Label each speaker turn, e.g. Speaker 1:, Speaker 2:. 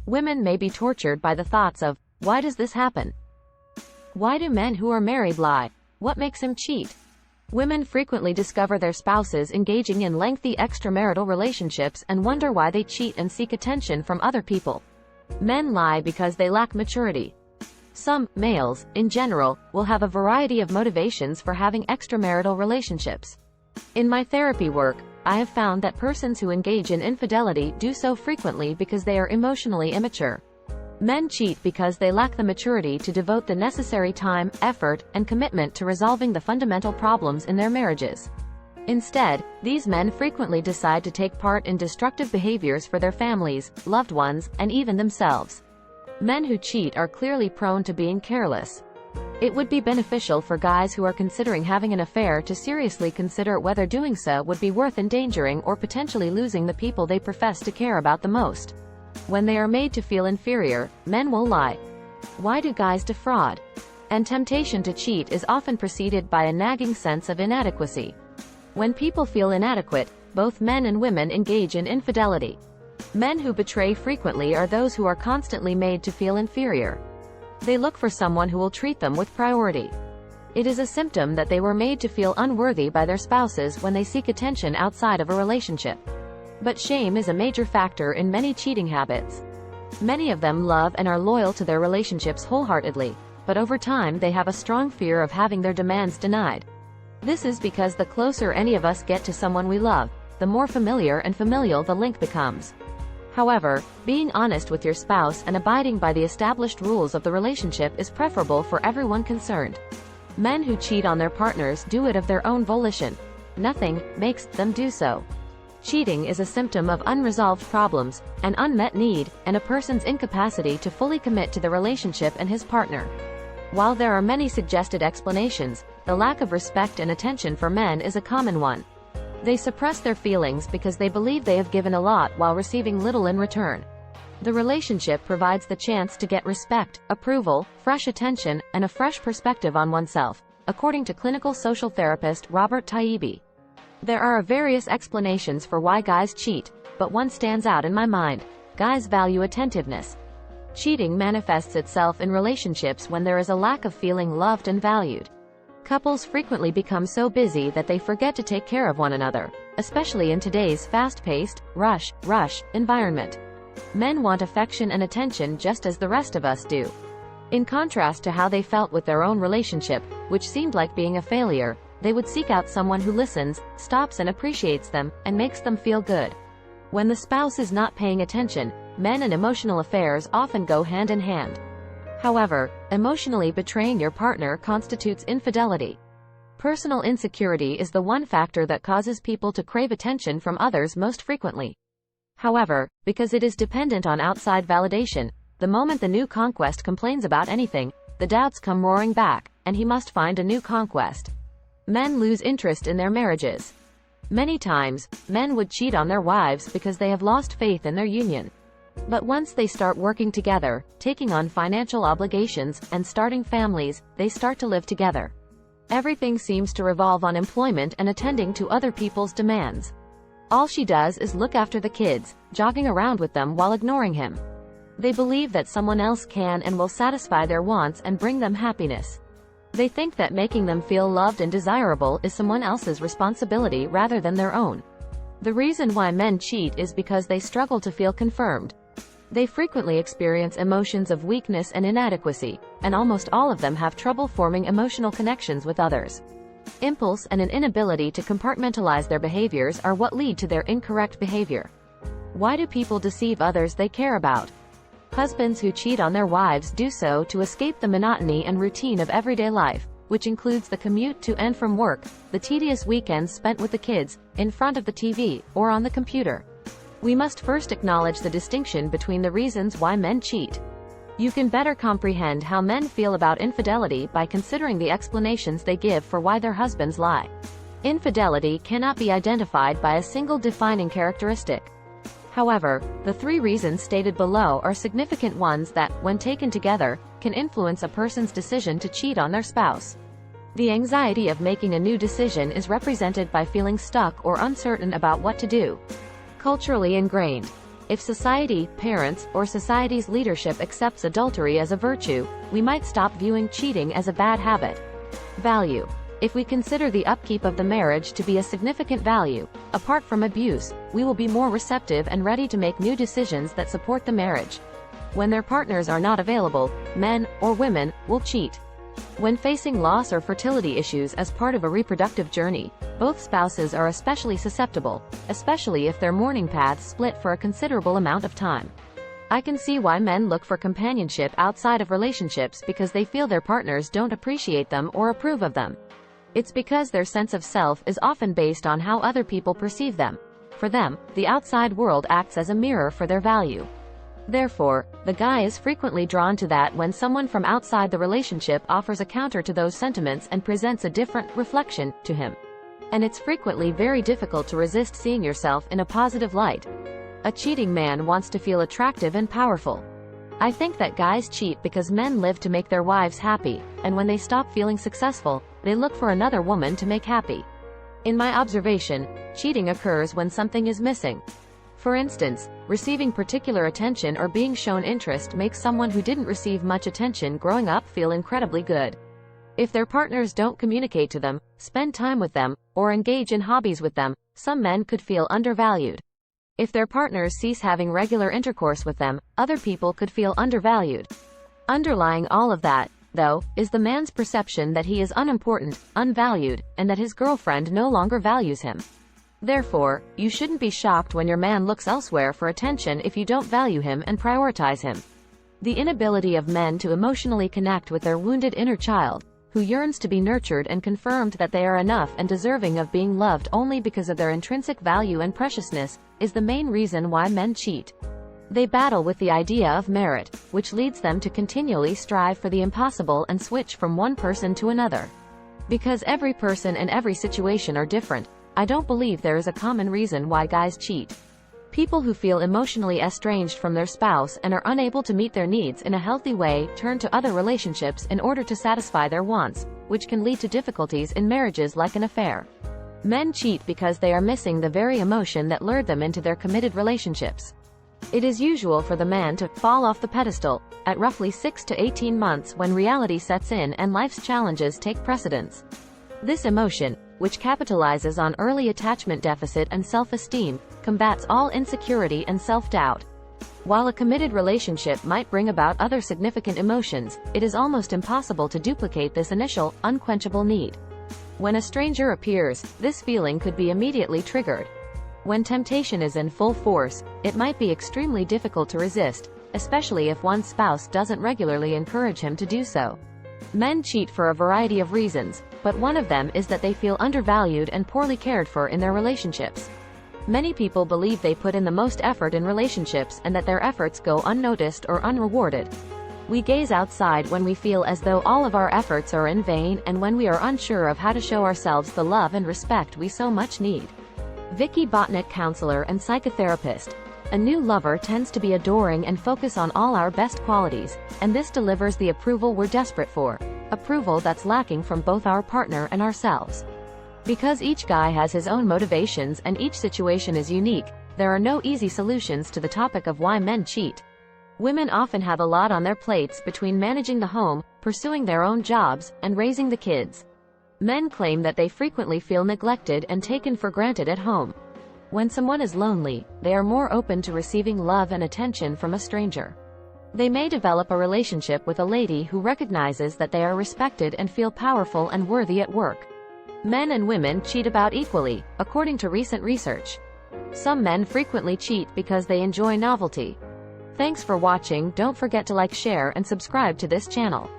Speaker 1: Women may be tortured by the thoughts of, why does this happen? Why do men who are married lie? What makes him cheat? Women frequently discover their spouses engaging in lengthy extramarital relationships and wonder why they cheat and seek attention from other people. Men lie because they lack maturity. Some males, in general, will have a variety of motivations for having extramarital relationships. In my therapy work, I have found that persons who engage in infidelity do so frequently because they are emotionally immature. Men cheat because they lack the maturity to devote the necessary time, effort, and commitment to resolving the fundamental problems in their marriages. Instead, these men frequently decide to take part in destructive behaviors for their families, loved ones, and even themselves. Men who cheat are clearly prone to being careless. It would be beneficial for guys who are considering having an affair to seriously consider whether doing so would be worth endangering or potentially losing the people they profess to care about the most. When they are made to feel inferior, men will lie. Why do guys defraud? And temptation to cheat is often preceded by a nagging sense of inadequacy. When people feel inadequate, both men and women engage in infidelity. Men who betray frequently are those who are constantly made to feel inferior. They look for someone who will treat them with priority. It is a symptom that they were made to feel unworthy by their spouses when they seek attention outside of a relationship. But shame is a major factor in many cheating habits. Many of them love and are loyal to their relationships wholeheartedly, but over time they have a strong fear of having their demands denied. This is because the closer any of us get to someone we love, the more familiar and familial the link becomes. However, being honest with your spouse and abiding by the established rules of the relationship is preferable for everyone concerned. Men who cheat on their partners do it of their own volition. Nothing makes them do so. Cheating is a symptom of unresolved problems, an unmet need, and a person's incapacity to fully commit to the relationship and his partner. While there are many suggested explanations, the lack of respect and attention for men is a common one. They suppress their feelings because they believe they have given a lot while receiving little in return. The relationship provides the chance to get respect, approval, fresh attention, and a fresh perspective on oneself, according to clinical social therapist Robert Taibbi. There are various explanations for why guys cheat, but one stands out in my mind. Guys value attentiveness. Cheating manifests itself in relationships when there is a lack of feeling loved and valued. Couples frequently become so busy that they forget to take care of one another, especially in today's fast-paced, rush environment. Men want affection and attention just as the rest of us do. In contrast to how they felt with their own relationship, which seemed like being a failure, they would seek out someone who listens, stops and appreciates them, and makes them feel good. When the spouse is not paying attention, men and emotional affairs often go hand in hand. However, emotionally betraying your partner constitutes infidelity. Personal insecurity is the one factor that causes people to crave attention from others most frequently. However, because it is dependent on outside validation, the moment the new conquest complains about anything, the doubts come roaring back, and he must find a new conquest. Men lose interest in their marriages. Many times, men would cheat on their wives because they have lost faith in their union. But once they start working together, taking on financial obligations, and starting families, they start to live together. Everything seems to revolve on employment and attending to other people's demands. All she does is look after the kids, jogging around with them while ignoring him. They believe that someone else can and will satisfy their wants and bring them happiness. They think that making them feel loved and desirable is someone else's responsibility rather than their own. The reason why men cheat is because they struggle to feel confirmed. They frequently experience emotions of weakness and inadequacy, and almost all of them have trouble forming emotional connections with others. Impulse and an inability to compartmentalize their behaviors are what lead to their incorrect behavior. Why do people deceive others they care about? Husbands who cheat on their wives do so to escape the monotony and routine of everyday life, which includes the commute to and from work, the tedious weekends spent with the kids, in front of the TV, or on the computer. We must first acknowledge the distinction between the reasons why men cheat. You can better comprehend how men feel about infidelity by considering the explanations they give for why their husbands lie. Infidelity cannot be identified by a single defining characteristic. However, the three reasons stated below are significant ones that, when taken together, can influence a person's decision to cheat on their spouse. The anxiety of making a new decision is represented by feeling stuck or uncertain about what to do. Culturally ingrained. If society, parents, or society's leadership accepts adultery as a virtue, we might stop viewing cheating as a bad habit. Value. If we consider the upkeep of the marriage to be a significant value, apart from abuse, we will be more receptive and ready to make new decisions that support the marriage. When their partners are not available, men, or women, will cheat. When facing loss or fertility issues as part of a reproductive journey, both spouses are especially susceptible, especially if their mourning paths split for a considerable amount of time. I can see why men look for companionship outside of relationships because they feel their partners don't appreciate them or approve of them. It's because their sense of self is often based on how other people perceive them. For them, the outside world acts as a mirror for their value. Therefore, the guy is frequently drawn to that when someone from outside the relationship offers a counter to those sentiments and presents a different reflection to him. And it's frequently very difficult to resist seeing yourself in a positive light. A cheating man wants to feel attractive and powerful. I think that guys cheat because men live to make their wives happy, and when they stop feeling successful, they look for another woman to make happy. In my observation, cheating occurs when something is missing. For instance, receiving particular attention or being shown interest makes someone who didn't receive much attention growing up feel incredibly good. If their partners don't communicate to them, spend time with them, or engage in hobbies with them, some men could feel undervalued. If their partners cease having regular intercourse with them, other people could feel undervalued. Underlying all of that, though, is the man's perception that he is unimportant, unvalued, and that his girlfriend no longer values him. Therefore, you shouldn't be shocked when your man looks elsewhere for attention if you don't value him and prioritize him. The inability of men to emotionally connect with their wounded inner child, who yearns to be nurtured and confirmed that they are enough and deserving of being loved only because of their intrinsic value and preciousness, is the main reason why men cheat. They battle with the idea of merit, which leads them to continually strive for the impossible and switch from one person to another. Because every person and every situation are different, I don't believe there is a common reason why guys cheat. People who feel emotionally estranged from their spouse and are unable to meet their needs in a healthy way turn to other relationships in order to satisfy their wants, which can lead to difficulties in marriages like an affair. Men cheat because they are missing the very emotion that lured them into their committed relationships. It is usual for the man to fall off the pedestal at roughly 6 to 18 months when reality sets in and life's challenges take precedence. This emotion, which capitalizes on early attachment deficit and self-esteem, combats all insecurity and self-doubt. While a committed relationship might bring about other significant emotions, it is almost impossible to duplicate this initial, unquenchable need. When a stranger appears, this feeling could be immediately triggered. When temptation is in full force, it might be extremely difficult to resist, especially if one's spouse doesn't regularly encourage him to do so. Men cheat for a variety of reasons, but one of them is that they feel undervalued and poorly cared for in their relationships. Many people believe they put in the most effort in relationships and that their efforts go unnoticed or unrewarded. We gaze outside when we feel as though all of our efforts are in vain and when we are unsure of how to show ourselves the love and respect we so much need. Vicky Botnick, counselor and psychotherapist. A new lover tends to be adoring and focus on all our best qualities, and this delivers the approval we're desperate for, approval that's lacking from both our partner and ourselves. Because each guy has his own motivations and each situation is unique, there are no easy solutions to the topic of why men cheat. Women often have a lot on their plates between managing the home, pursuing their own jobs, and raising the kids. Men claim that they frequently feel neglected and taken for granted at home. When someone is lonely, they are more open to receiving love and attention from a stranger. They may develop a relationship with a lady who recognizes that they are respected and feel powerful and worthy at work. Men and women cheat about equally, according to recent research. Some men frequently cheat because they enjoy novelty. Thanks for watching. Don't forget to like, share, and subscribe to this channel.